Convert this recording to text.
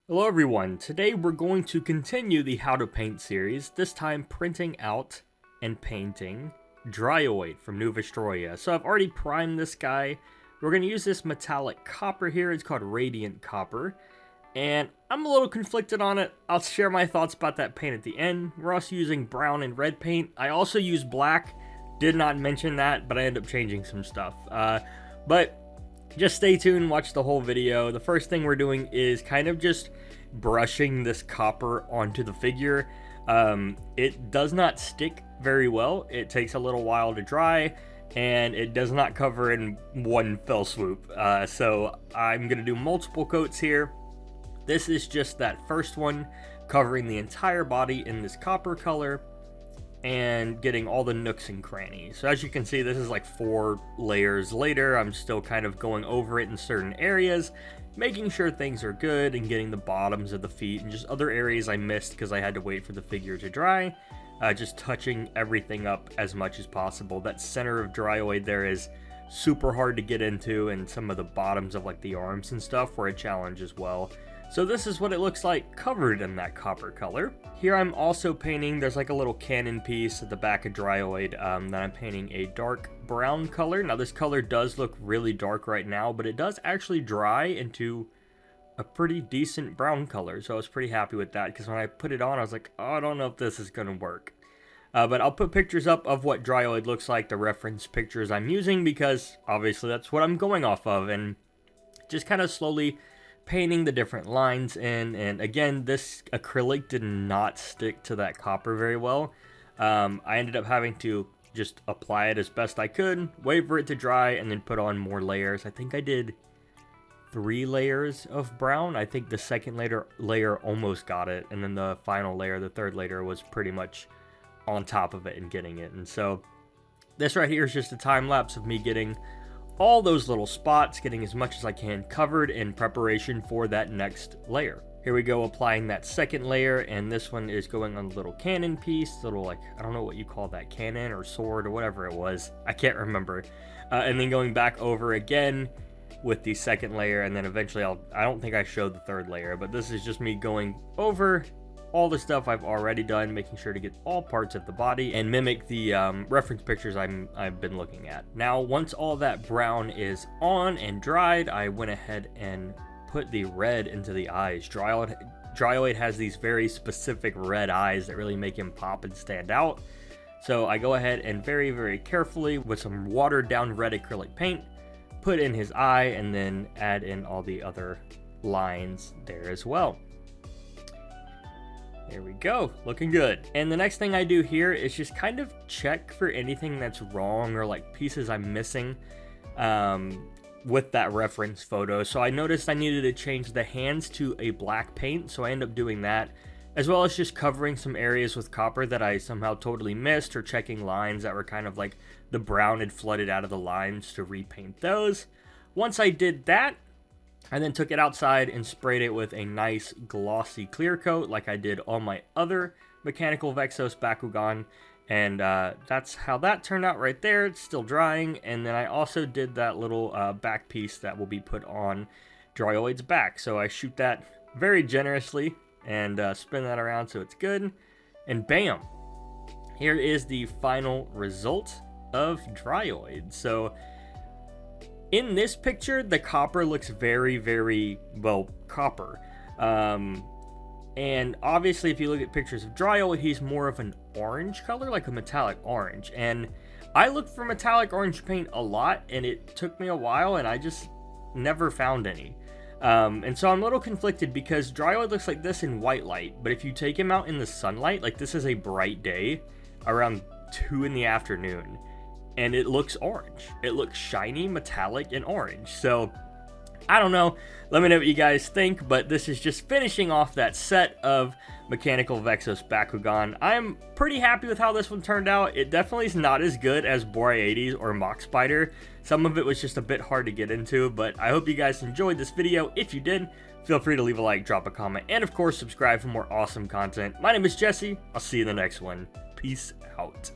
Hello everyone, today we're going to continue the How to Paint series, this time printing out and painting Dryoid from New Vestroia. So I've already primed this guy. We're going to use this metallic copper here, it's called Radiant Copper. And I'm a little conflicted on it. I'll share my thoughts about that paint at the end. We're also using brown and red paint. I also use black, did not mention that, but I ended up changing some stuff. But just stay tuned, watch the whole video. The first thing we're doing is kind of just brushing this copper onto the figure. It does not stick very well. It takes a little while to dry, and it does not cover in one fell swoop. So I'm going to do multiple coats here. This is just that first one, covering the entire body in this copper color and getting all the nooks and crannies. So as you can see, this is like 4 layers later. I'm still kind of going over it in certain areas, making sure things are good and getting the bottoms of the feet and just other areas I missed because I had to wait for the figure to dry. Just touching everything up as much as possible. That center of Dryoid there is super hard to get into, and some of the bottoms of like the arms and stuff were a challenge as well. So this is what it looks like covered in that copper color. Here I'm also painting, there's like a little cannon piece at the back of Dryoid that I'm painting a dark brown color. Now this color does look really dark right now, but it does actually dry into a pretty decent brown color. So I was pretty happy with that, because when I put it on, I was like, oh, I don't know if this is gonna work. But I'll put pictures up of what Dryoid looks like, the reference pictures I'm using, because obviously that's what I'm going off of, and just kind of slowly painting the different lines in. And again, this acrylic did not stick to that copper very well. I ended up having to just apply it as best I could, wait for it to dry, and then put on more layers. I think I did 3 layers of brown. I think the second layer almost got it, and then the final layer, the third layer, was pretty much on top of it and getting it. And so this right here is just a time lapse of me getting all those little spots, getting as much as I can covered in preparation for that next layer. Here we go, applying that second layer, and this one is going on the little cannon piece, little, like, I don't know what you call that, cannon or sword or whatever it was, I can't remember. And then going back over again with the second layer, and then eventually I don't think I showed the third layer, but this is just me going over all the stuff I've already done, making sure to get all parts of the body and mimic the reference pictures I've been looking at. Now, once all that brown is on and dried, I went ahead and put the red into the eyes. Dryoid has these very specific red eyes that really make him pop and stand out. So I go ahead and very, very carefully, with some watered down red acrylic paint, put in his eye, and then add in all the other lines there as well. There we go, looking good. And the next thing I do here is just kind of check for anything that's wrong or like pieces I'm missing with that reference photo. So I noticed I needed to change the hands to a black paint, so I end up doing that, as well as just covering some areas with copper that I somehow totally missed, or checking lines that were kind of like the brown had flooded out of the lines to repaint those. Once I did that, I then took it outside and sprayed it with a nice glossy clear coat like I did on my other mechanical vexos Bakugan, and that's how that turned out right there. It's still drying. And then I also did that little back piece that will be put on Dryoid's back, so I shoot that very generously and spin that around so it's good, and bam, here is the final result of Dryoid. So in this picture, the copper looks very, very, well, copper. And obviously, if you look at pictures of Dryoid, he's more of an orange color, like a metallic orange. And I looked for metallic orange paint a lot, and it took me a while, and I just never found any. And so I'm a little conflicted, because Dryoid looks like this in white light, but if you take him out in the sunlight, like this is a bright day, around 2 in the afternoon, and it looks orange. It looks shiny, metallic, and orange. So I don't know. Let me know what you guys think, but this is just finishing off that set of mechanical vexos Bakugan. I'm pretty happy with how this one turned out. It definitely is not as good as Boreades or Mock Spider. Some of it was just a bit hard to get into, but I hope you guys enjoyed this video. If you did, feel free to leave a like, drop a comment, and of course subscribe for more awesome content. My name is Jesse. I'll see you in the next one. Peace out.